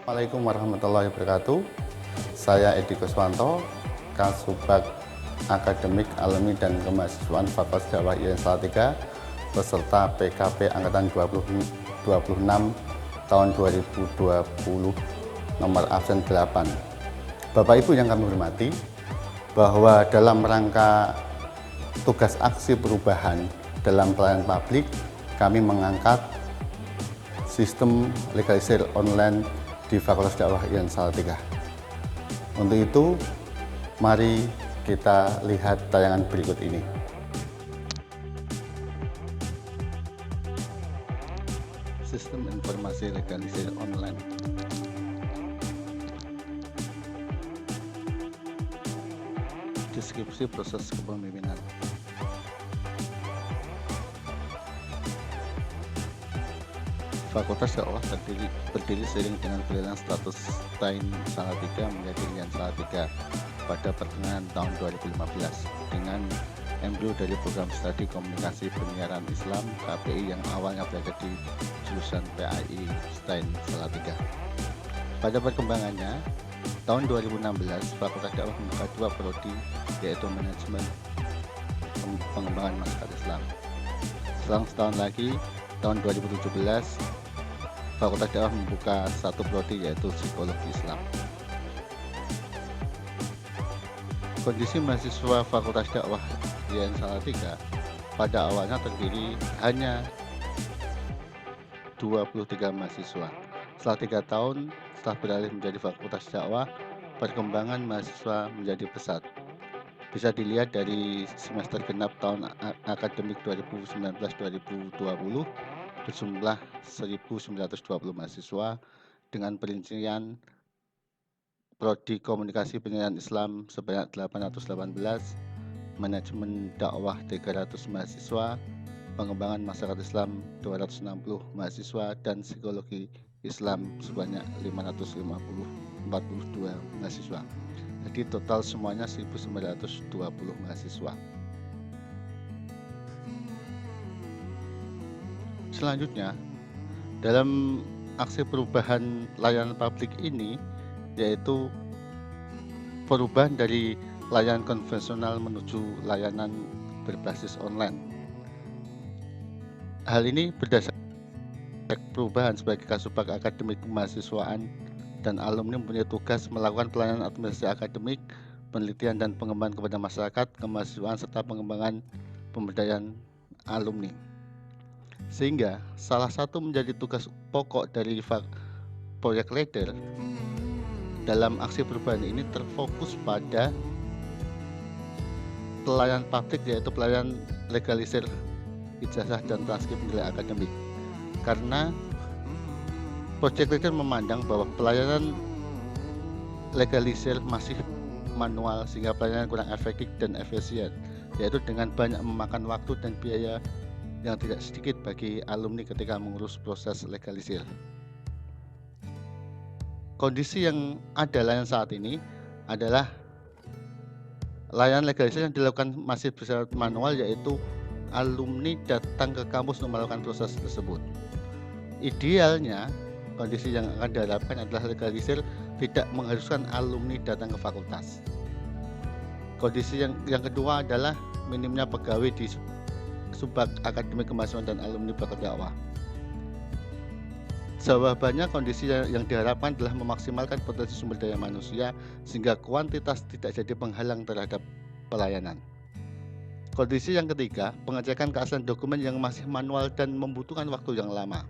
Assalamualaikum warahmatullahi wabarakatuh. Saya Edi Kuswanto, Kasubag Akademik Alumni dan Kemahasiswaan Fakultas Dakwah IAIN Salatiga, peserta PKP Angkatan 2026 tahun 2020 nomor absen 8. Bapak Ibu yang kami hormati, bahwa dalam rangka tugas aksi perubahan dalam pelayanan publik, kami mengangkat sistem legalisir online di Fakultas Dakwah IAIN Salatiga. Untuk itu, mari kita lihat tayangan berikut ini. Sistem informasi legalisir online. Deskripsi proses kepemimpinan. Fakultas Dakwah berdiri seiring dengan pilihan status TAIN Salatiga menjadi IAIN Salatiga pada pertengahan tahun 2015 dengan embrio dari program studi komunikasi penyiaran Islam KPI yang awalnya berada di jurusan PAI STAIN Salatiga. Pada perkembangannya, tahun 2016 Fakultas Dakwah membuka dua prodi, yaitu manajemen pengembangan masyarakat Islam. Selang setahun lagi, tahun 2017 Fakultas Dakwah membuka satu prodi, yaitu psikologi Islam. Kondisi mahasiswa Fakultas Dakwah IAIN Salatiga pada awalnya terdiri hanya 23 mahasiswa. Setelah 3 tahun setelah beralih menjadi Fakultas Dakwah, perkembangan mahasiswa menjadi pesat. Bisa dilihat dari semester genap tahun akademik 2019-2020 berjumlah 1.920 mahasiswa dengan perincian prodi komunikasi penyiaran Islam sebanyak 818, manajemen dakwah 300 mahasiswa, pengembangan masyarakat Islam 260 mahasiswa, dan psikologi Islam sebanyak 542 mahasiswa. Jadi total semuanya 1.920 mahasiswa. Selanjutnya, dalam aksi perubahan layanan publik ini, yaitu perubahan dari layanan konvensional menuju layanan berbasis online. Hal ini berdasarkan perubahan sebagai Kasubag Akademik Kemahasiswaan dan alumni mempunyai tugas melakukan pelayanan administrasi akademik, penelitian dan pengembangan kepada masyarakat, kemahasiswaan, serta pengembangan pemberdayaan alumni. Sehingga salah satu menjadi tugas pokok dari proyek leader dalam aksi perubahan ini terfokus pada pelayanan publik, yaitu pelayanan legalisir ijazah dan transkrip nilai akademik. Karena proyek leader memandang bahwa pelayanan legalisir masih manual sehingga pelayanan kurang efektif dan efisien, yaitu dengan banyak memakan waktu dan biaya yang tidak sedikit bagi alumni ketika mengurus proses legalisir. Kondisi yang ada layanan saat ini adalah layanan legalisir yang dilakukan masih bersifat manual, yaitu alumni datang ke kampus untuk melakukan proses tersebut. Idealnya, kondisi yang akan diharapkan adalah legalisir tidak mengharuskan alumni datang ke fakultas. Kondisi yang kedua adalah minimnya pegawai di Subag Akademik Kemahasiswaan dan alumni Fakultas Dakwah. Jawabannya, kondisi yang diharapkan adalah memaksimalkan potensi sumber daya manusia sehingga kuantitas tidak jadi penghalang terhadap pelayanan. Kondisi yang ketiga, pengecekan keaslian dokumen yang masih manual dan membutuhkan waktu yang lama.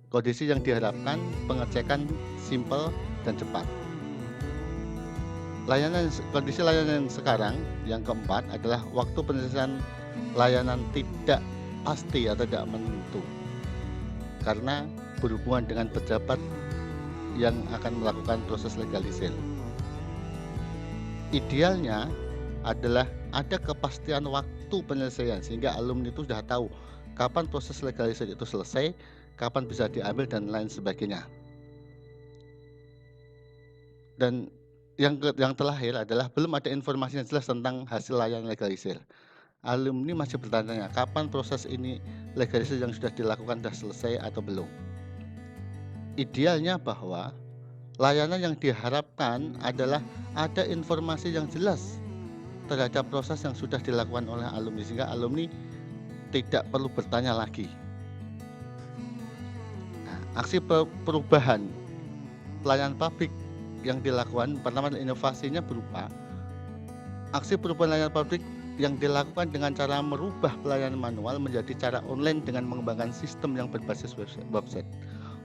Kondisi yang diharapkan, pengecekan simpel dan cepat. Kondisi layanan yang sekarang yang keempat adalah waktu penyelesaian layanan tidak pasti atau tidak menentu karena berhubungan dengan pejabat yang akan melakukan proses legalisir. Idealnya adalah ada kepastian waktu penyelesaian sehingga alumni itu sudah tahu kapan proses legalisir itu selesai, kapan bisa diambil dan lain sebagainya. Dan yang terakhir adalah belum ada informasi yang jelas tentang hasil layanan legalisir. Alumni masih bertanya kapan proses ini legalisir yang sudah dilakukan sudah selesai atau belum. Idealnya bahwa layanan yang diharapkan adalah ada informasi yang jelas terhadap proses yang sudah dilakukan oleh alumni, sehingga alumni tidak perlu bertanya lagi. Nah, aksi perubahan pelayanan publik yang dilakukan, pertama inovasinya berupa aksi perubahan layanan publik yang dilakukan dengan cara merubah pelayanan manual menjadi cara online dengan mengembangkan sistem yang berbasis website.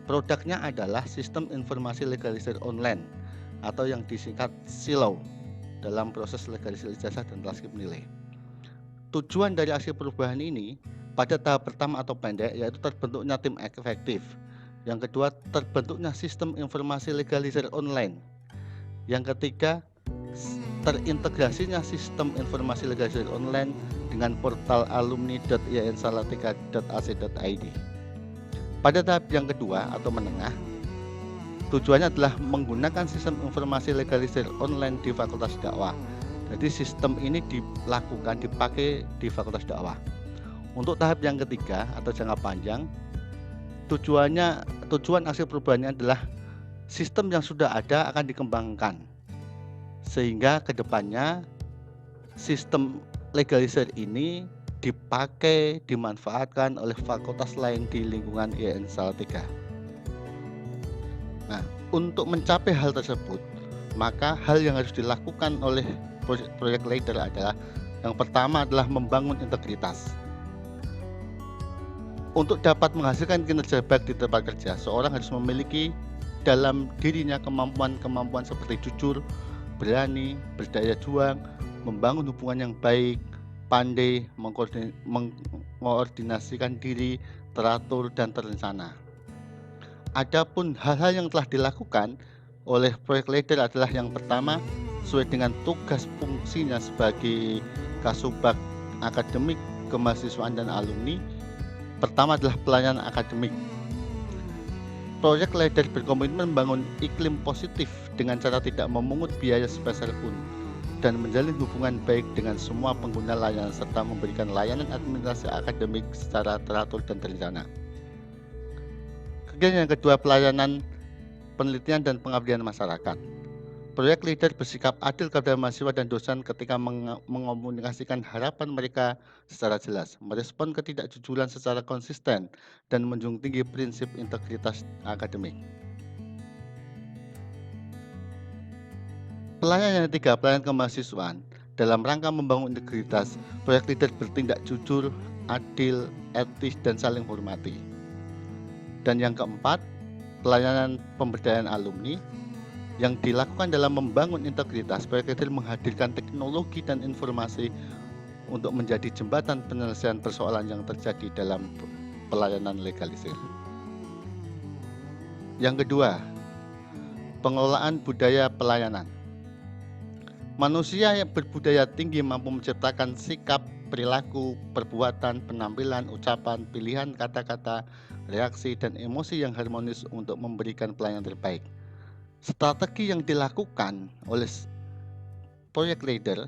Produknya adalah Sistem Informasi Legalisir Online atau yang disingkat SILO dalam proses legalisasi ijazah dan transkrip nilai. Tujuan dari aksi perubahan ini pada tahap pertama atau pendek yaitu terbentuknya tim efektif. Yang kedua, terbentuknya sistem informasi legalisir online. Yang ketiga, terintegrasinya sistem informasi legalisir online dengan portal alumni.iainsalatiga.ac.id. Pada tahap yang kedua atau menengah, tujuannya adalah menggunakan sistem informasi legalisir online di Fakultas Dakwah. Jadi sistem ini dipakai di Fakultas Dakwah. Untuk tahap yang ketiga atau jangka panjang, tujuan aksi perubahannya adalah sistem yang sudah ada akan dikembangkan, sehingga kedepannya sistem legalisir ini dipakai, dimanfaatkan oleh fakultas lain di lingkungan IAIN Salatiga. Nah, untuk mencapai hal tersebut, maka hal yang harus dilakukan oleh project leader adalah yang pertama adalah membangun integritas. Untuk dapat menghasilkan kinerja baik di tempat kerja, seorang harus memiliki dalam dirinya kemampuan seperti jujur, berani, berdaya juang, membangun hubungan yang baik, pandai mengkoordinasikan diri, teratur dan terencana. Adapun hal-hal yang telah dilakukan oleh project leader adalah yang pertama, sesuai dengan tugas fungsinya sebagai Kasubag Akademik Kemahasiswaan dan Alumni. Pertama adalah pelayanan akademik. Project leader berkomitmen membangun iklim positif dengan cara tidak memungut biaya sepeser pun dan menjalin hubungan baik dengan semua pengguna layanan serta memberikan layanan administrasi akademik secara teratur dan terencana. Kemudian yang kedua, pelayanan penelitian dan pengabdian masyarakat. Project leader bersikap adil kepada mahasiswa dan dosen ketika mengomunikasikan harapan mereka secara jelas, merespon ketidakjujuran secara konsisten, dan menjunjung tinggi prinsip integritas akademik. Pelayanan yang ketiga, pelayanan kemahasiswaan. Dalam rangka membangun integritas, project leader bertindak jujur, adil, etis, dan saling hormati. Dan yang keempat, pelayanan pemberdayaan alumni. Yang dilakukan dalam membangun integritas, project leader menghadirkan teknologi dan informasi untuk menjadi jembatan penyelesaian persoalan yang terjadi dalam pelayanan legalisir. Yang kedua, pengelolaan budaya pelayanan. Manusia yang berbudaya tinggi mampu menciptakan sikap, perilaku, perbuatan, penampilan, ucapan, pilihan kata-kata, reaksi, dan emosi yang harmonis untuk memberikan pelayanan terbaik. Strategi yang dilakukan oleh project leader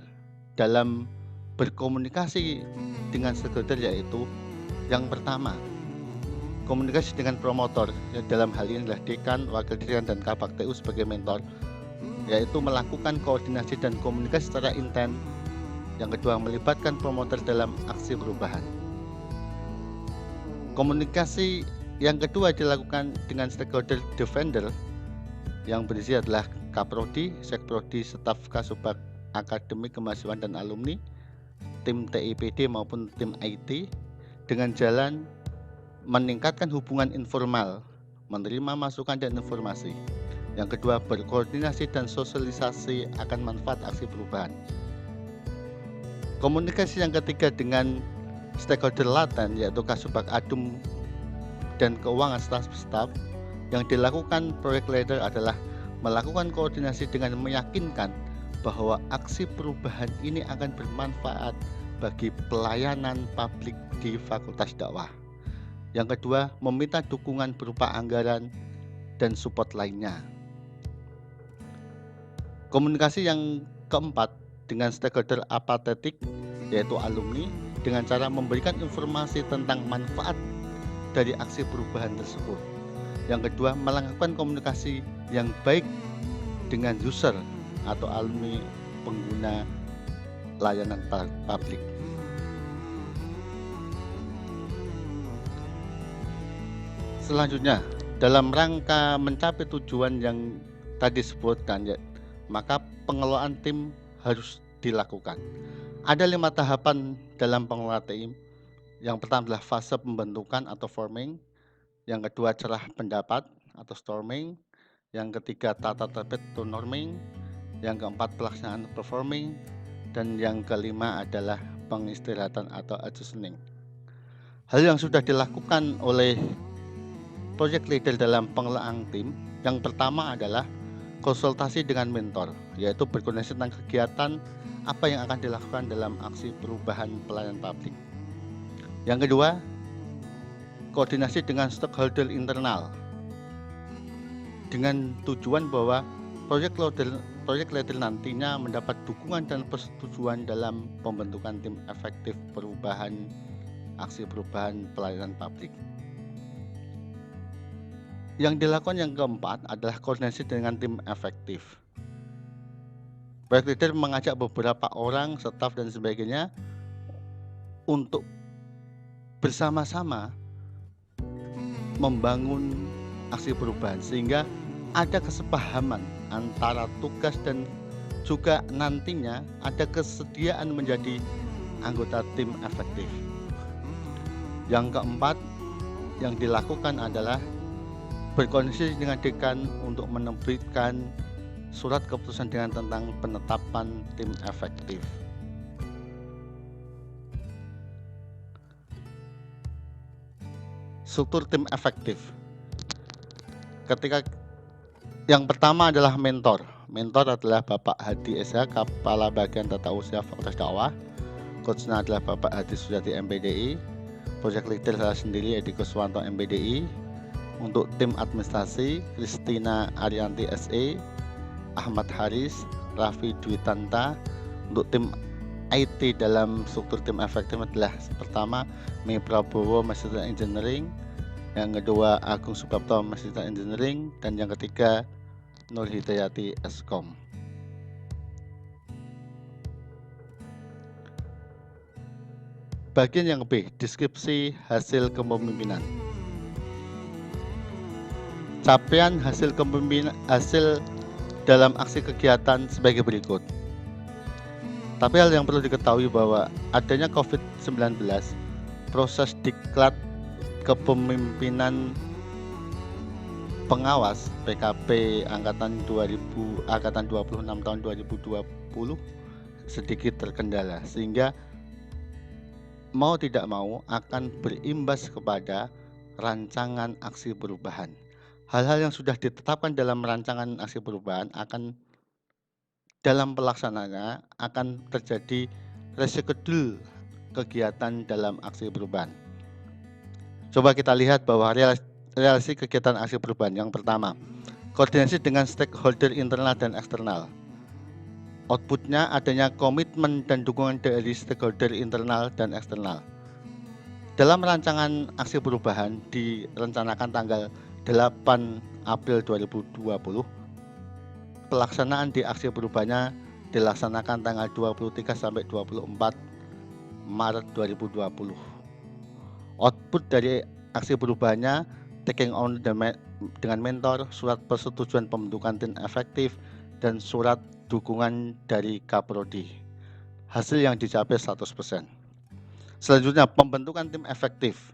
dalam berkomunikasi dengan stakeholder yaitu yang pertama, komunikasi dengan promotor, yang dalam hal ini adalah dekan, wakil dekan, dan kabak TU sebagai mentor, yaitu melakukan koordinasi dan komunikasi secara intens. Yang kedua, melibatkan promotor dalam aksi perubahan. Komunikasi yang kedua dilakukan dengan stakeholder defender yang berisi adalah Kaprodi, Sekprodi, staf Kasubag Akademik Kemahasiswaan dan Alumni, tim TIPD maupun tim IT, dengan jalan meningkatkan hubungan informal, menerima masukan dan informasi. Yang kedua, berkoordinasi dan sosialisasi akan manfaat aksi perubahan. Komunikasi yang ketiga dengan stakeholder laten yaitu Kasubag Adum dan keuangan staf yang dilakukan project leader adalah melakukan koordinasi dengan meyakinkan bahwa aksi perubahan ini akan bermanfaat bagi pelayanan publik di Fakultas Dakwah. Yang kedua, meminta dukungan berupa anggaran dan support lainnya. Komunikasi yang keempat dengan stakeholder apatetik yaitu alumni dengan cara memberikan informasi tentang manfaat dari aksi perubahan tersebut. Yang kedua, melakukan komunikasi yang baik dengan user atau alumni pengguna layanan publik. Selanjutnya, dalam rangka mencapai tujuan yang tadi disebutkan, maka pengelolaan tim harus dilakukan. Ada 5 tahapan dalam pengelolaan tim. Yang pertama adalah fase pembentukan atau forming. Yang kedua, cerah pendapat atau storming. Yang ketiga, tata tertib atau norming. Yang keempat, pelaksanaan performing. Dan yang kelima adalah pengistirahatan atau adjustment. Hal yang sudah dilakukan oleh project leader dalam pengelolaan tim, yang pertama adalah konsultasi dengan mentor, yaitu berkoordinasi tentang kegiatan apa yang akan dilakukan dalam aksi perubahan pelayanan publik. Yang kedua, koordinasi dengan stakeholder internal dengan tujuan bahwa project leader nantinya mendapat dukungan dan persetujuan dalam pembentukan tim efektif perubahan aksi perubahan pelayanan publik. Yang dilakukan yang keempat adalah koordinasi dengan tim efektif. Project leader mengajak beberapa orang, staf dan sebagainya untuk bersama-sama membangun aksi perubahan sehingga ada kesepahaman antara tugas dan juga nantinya ada kesediaan menjadi anggota tim efektif. Yang keempat yang dilakukan adalah berkoordinasi dengan dekan untuk menerbitkan surat keputusan dengan tentang penetapan tim efektif. Struktur tim efektif. Ketika yang pertama adalah mentor. Mentor adalah Bapak Hadi SH, Kepala Bagian Tata Usaha Fakultas Dakwah. Coachnya adalah Bapak Hadi Sujati MPDI. Project leader saya sendiri Edi Kuswanto MPDI. Untuk tim administrasi, Kristina Arianti SE, Ahmad Haris, Raffi Dwitanta. Untuk tim IT dalam struktur tim efektif adalah pertama Mei Prabowo Mesin Engineering, yang kedua Agung Suprapto Mesin Engineering, dan yang ketiga Nur Hidayati Eskom. Bagian yang B, deskripsi hasil kepemimpinan. Capaian hasil kepemimpinan dalam aksi kegiatan sebagai berikut. Tapi hal yang perlu diketahui bahwa adanya COVID-19, proses diklat kepemimpinan pengawas PKP angkatan 26 tahun 2020 sedikit terkendala sehingga mau tidak mau akan berimbas kepada rancangan aksi perubahan. Hal-hal yang sudah ditetapkan dalam rancangan aksi perubahan akan dalam pelaksanaannya akan terjadi reschedule kegiatan dalam aksi perubahan. Coba kita lihat bahwa realisasi kegiatan aksi perubahan. Yang pertama, koordinasi dengan stakeholder internal dan eksternal. Outputnya adanya komitmen dan dukungan dari stakeholder internal dan eksternal. Dalam rancangan aksi perubahan direncanakan tanggal 8 April 2020. Pelaksanaan di aksi perubahannya dilaksanakan tanggal 23 sampai 24 Maret 2020. Output dari aksi perubahannya taking on dengan mentor, surat persetujuan pembentukan tim efektif, dan surat dukungan dari Kaprodi. Hasil yang dicapai 100%. Selanjutnya, pembentukan tim efektif.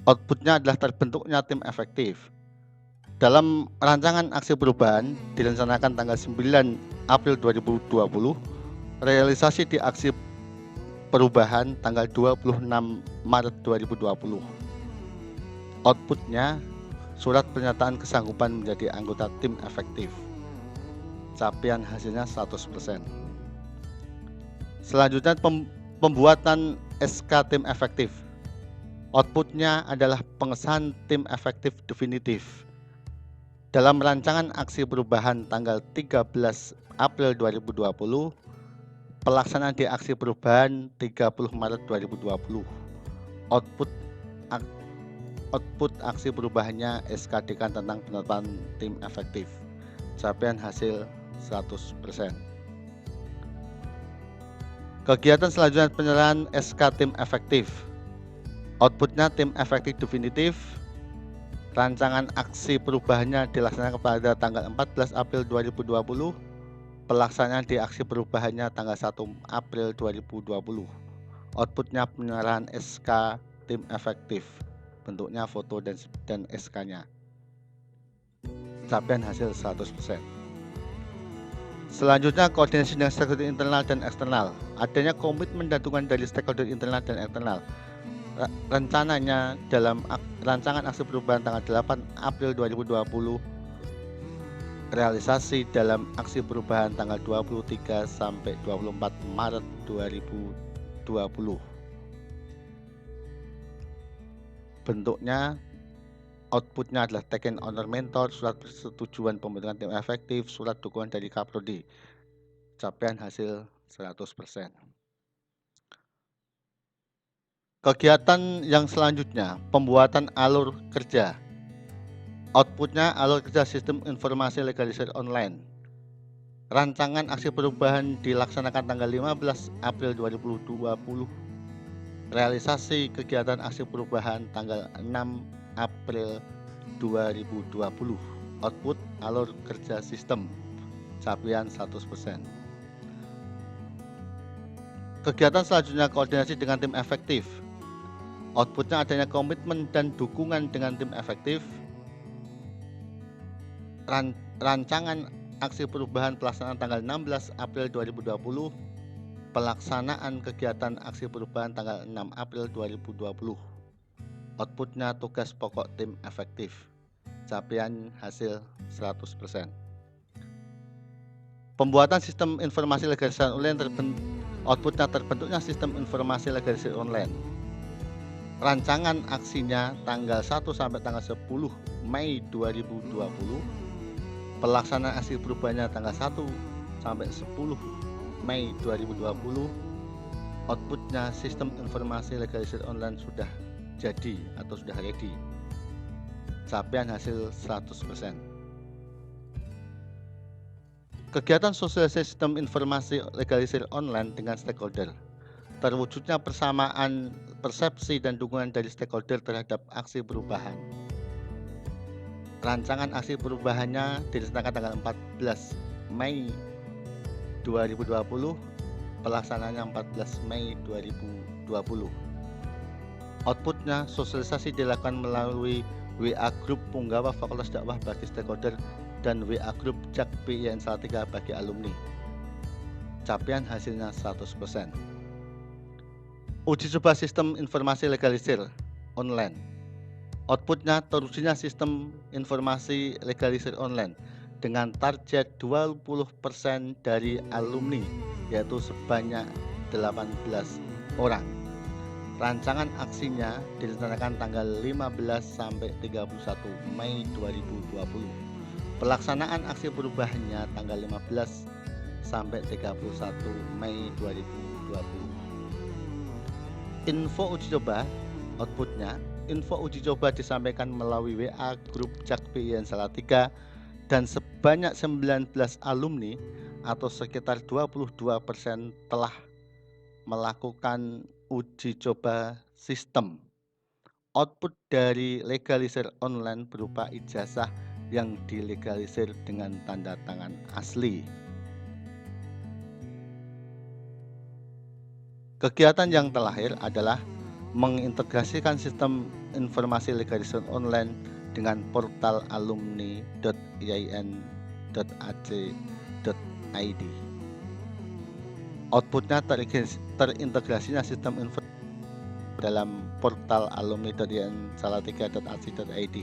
Outputnya adalah terbentuknya tim efektif. Dalam rancangan aksi perubahan direncanakan tanggal 9 April 2020, realisasi di aksi perubahan tanggal 26 Maret 2020. Outputnya surat pernyataan kesanggupan menjadi anggota tim efektif. Capaian hasilnya 100%. Selanjutnya pembuatan SK tim efektif. Outputnya adalah pengesahan tim efektif definitif. Dalam rancangan aksi perubahan tanggal 13 April 2020, pelaksanaan di aksi perubahan 30 Maret 2020. Output output aksi perubahannya SKD tentang penetapan tim efektif. Capaian hasil 100%. Kegiatan selanjutnya penyerahan SK tim efektif. Outputnya tim efektif definitif. Rancangan aksi perubahannya dilaksanakan pada tanggal 14 April 2020. Pelaksanaan di aksi perubahannya tanggal 1 April 2020. Outputnya penyerahan SK tim efektif. Bentuknya foto dan SK-nya. Capaian hasil 100%. Selanjutnya koordinasi dengan stakeholder internal dan eksternal. Adanya komitmen dan dukungan dari stakeholder internal dan eksternal. Rencananya dalam rancangan aksi perubahan tanggal 8 April 2020, realisasi dalam aksi perubahan tanggal 23 sampai 24 Maret 2020. Bentuknya, outputnya adalah taken owner mentor, surat persetujuan pembentukan tim efektif, surat dukungan dari Kaprodi. Capaian hasil 100%. Kegiatan yang selanjutnya, pembuatan alur kerja. Outputnya alur kerja sistem informasi legalisir online. Rancangan aksi perubahan dilaksanakan tanggal 15 April 2020. Realisasi kegiatan aksi perubahan tanggal 6 April 2020. Output alur kerja sistem. Capaian 100%. Kegiatan selanjutnya koordinasi dengan tim efektif. Outputnya adanya komitmen dan dukungan dengan tim efektif. Rancangan aksi perubahan pelaksanaan tanggal 16 April 2020. Pelaksanaan kegiatan aksi perubahan tanggal 6 April 2020. Outputnya tugas pokok tim efektif. Capaian hasil 100%. Pembuatan sistem informasi legalisasi online outputnya terbentuknya sistem informasi legalisasi online. Rancangan aksinya tanggal 1 sampai tanggal 10 Mei 2020. Pelaksanaan aksi perubahannya tanggal 1 sampai 10 Mei 2020. Outputnya sistem informasi legalisir online sudah jadi atau sudah ready. Capaian hasil 100%. Kegiatan sosialisasi sistem informasi legalisir online dengan stakeholder. Terwujudnya persamaan persepsi dan dukungan dari stakeholder terhadap aksi perubahan. Rancangan aksi perubahannya dilaksanakan tanggal 14 Mei 2020, pelaksanaannya 14 Mei 2020. Outputnya sosialisasi dilakukan melalui WA Group Punggawa Fakultas Dakwah bagi stakeholder dan WA Group JAK PIN Salatiga bagi alumni. Capaian hasilnya 100%. Uji coba sistem informasi legalisir online. Outputnya terwujudnya sistem informasi legalisir online dengan target 20% dari alumni, yaitu sebanyak 18 orang. Rancangan aksinya dilaksanakan tanggal 15 sampai 31 Mei 2020. Pelaksanaan aksi perubahannya tanggal 15 sampai 31 Mei 2020. Info uji coba, outputnya, info uji coba disampaikan melalui WA Grup JAK PIN Salatiga dan sebanyak 19 alumni atau sekitar 22% telah melakukan uji coba sistem. Output dari legalisir online berupa ijazah yang dilegalisir dengan tanda tangan asli. Kegiatan yang terakhir adalah mengintegrasikan sistem informasi legalisir online dengan portal alumni.iain.ac.id. Outputnya terintegrasinya sistem info dalam portal alumni.iain.salatiga.ac.id.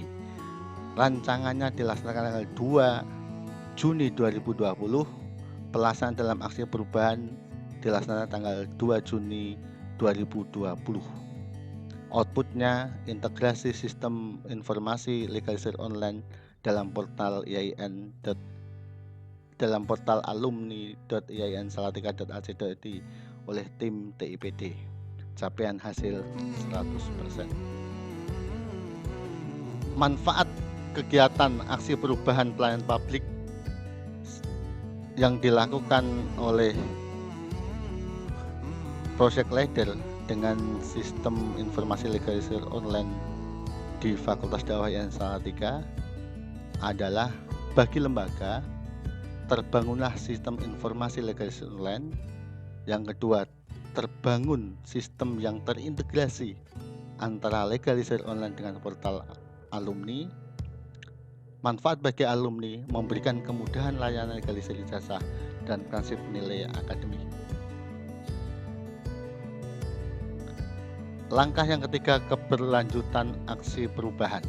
Rancangannya dilaksanakan tanggal 2 Juni 2020. Pelaksanaan dalam aksi perubahan dilaksanakan tanggal 2 Juni 2020. Outputnya integrasi sistem informasi legalisir online dalam portal IAIN dalam portal alumni.iain.salatiga.ac.id oleh tim TIPD. Capaian hasil 100%. manfaat kegiatan aksi perubahan pelayanan publik yang dilakukan oleh Project Leader dengan sistem informasi legalisir online di Fakultas Dakwah IAIN Salatiga adalah bagi lembaga terbangunlah sistem informasi legalisir online. Yang kedua, terbangun sistem yang terintegrasi antara legalisir online dengan portal alumni. Manfaat bagi alumni memberikan kemudahan layanan legalisir ijazah dan prinsip nilai akademik. Langkah yang ketiga, keberlanjutan aksi perubahan.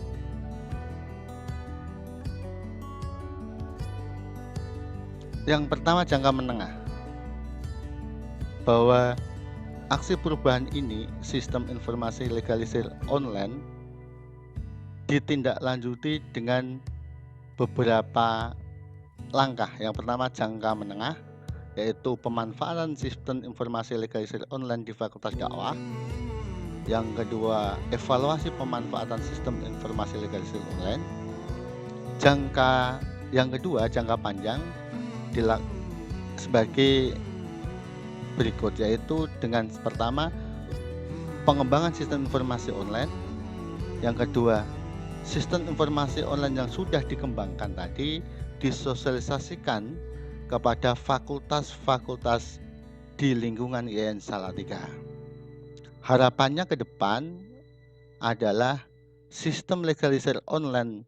Yang pertama, jangka menengah, bahwa aksi perubahan ini, sistem informasi legalisir online, ditindaklanjuti dengan beberapa langkah. Yang pertama, jangka menengah, yaitu pemanfaatan sistem informasi legalisir online di Fakultas Dakwah. Yang kedua, evaluasi pemanfaatan sistem informasi legalisir online. Yang kedua, jangka panjang sebagai berikut, yaitu dengan pertama, pengembangan sistem informasi online. Yang kedua, sistem informasi online yang sudah dikembangkan tadi disosialisasikan kepada fakultas-fakultas di lingkungan IAIN Salatiga. Harapannya ke depan adalah sistem legalisir online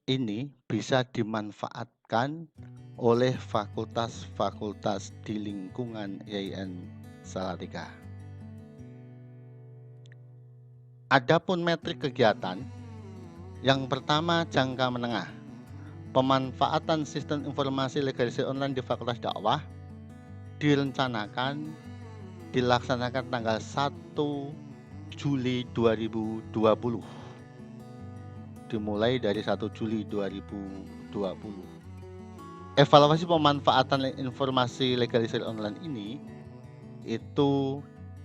ini bisa dimanfaatkan oleh fakultas-fakultas di lingkungan IAIN Salatiga. Adapun metrik kegiatan, yang pertama, jangka menengah. Pemanfaatan sistem informasi legalisir online di Fakultas Dakwah dilaksanakan tanggal 1 Juli 2020. Dimulai dari 1 Juli 2020. Evaluasi pemanfaatan informasi legalisir online ini itu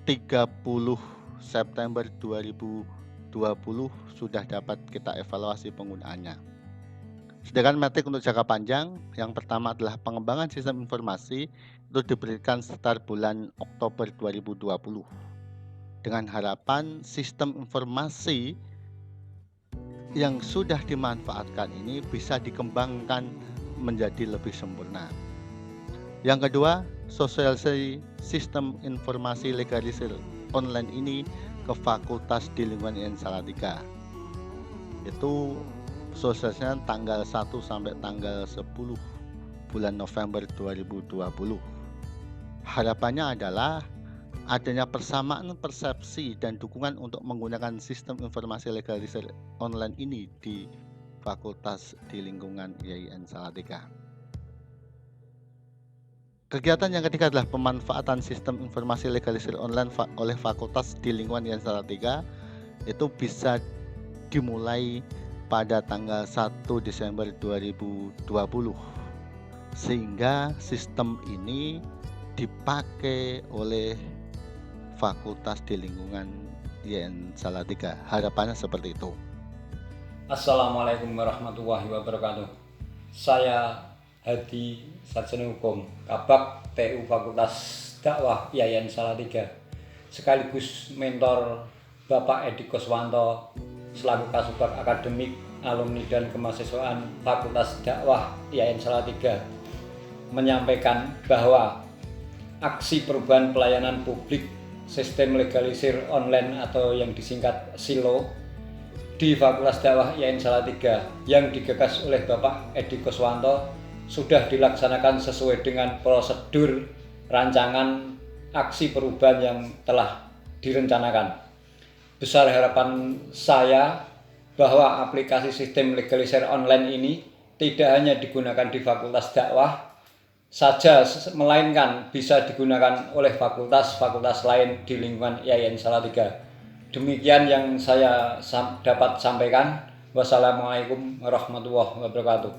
30 September 2020 sudah dapat kita evaluasi penggunaannya. Sedangkan metrik untuk jangka panjang, yang pertama adalah pengembangan sistem informasi, itu diberikan sekitar bulan Oktober 2020. Dengan harapan sistem informasi yang sudah dimanfaatkan ini bisa dikembangkan menjadi lebih sempurna. Yang kedua, sosialisasi sistem informasi legalisir online ini ke fakultas di lingkungan IAIN Salatiga. Itu sosialisasinya tanggal 1 sampai tanggal 10 bulan November 2020. Harapannya adalah adanya persamaan persepsi dan dukungan untuk menggunakan sistem informasi legalisir online ini di fakultas di lingkungan IAIN Salatiga. Kegiatan yang ketiga adalah pemanfaatan sistem informasi legalisir online oleh fakultas di lingkungan IAIN Salatiga. Itu bisa dimulai pada tanggal 1 Desember 2020, sehingga sistem ini dipakai oleh fakultas di lingkungan IAIN Salatiga. Harapannya seperti itu. Assalamualaikum warahmatullahi wabarakatuh. Saya Hadi, Sarjana Hukum, Kabak TU Fakultas Dakwah IAIN Salatiga, sekaligus mentor Bapak Edi Koswanto selaku Kasubag Akademik, Alumni dan Kemahasiswaan Fakultas Dakwah IAIN Salatiga, menyampaikan bahwa aksi perubahan pelayanan publik sistem legalisir online atau yang disingkat SILO di Fakultas Dakwah IAIN Salatiga yang digagas oleh Bapak Edi Koswanto sudah dilaksanakan sesuai dengan prosedur rancangan aksi perubahan yang telah direncanakan. Besar harapan saya bahwa aplikasi sistem legalisir online ini tidak hanya digunakan di Fakultas Dakwah saja, melainkan bisa digunakan oleh fakultas-fakultas lain di lingkungan IAIN Salatiga. Demikian yang saya dapat sampaikan. Wassalamualaikum warahmatullahi wabarakatuh.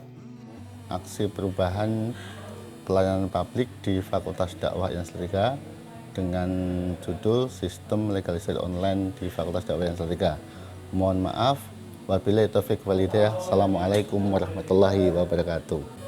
Aksi perubahan pelayanan publik di Fakultas Dakwah IAIN Salatiga dengan judul Sistem Legalisir Online di Fakultas Dakwah IAIN Salatiga. Mohon maaf Wabillahi taufiq wal hidayah. Assalamualaikum warahmatullahi wabarakatuh.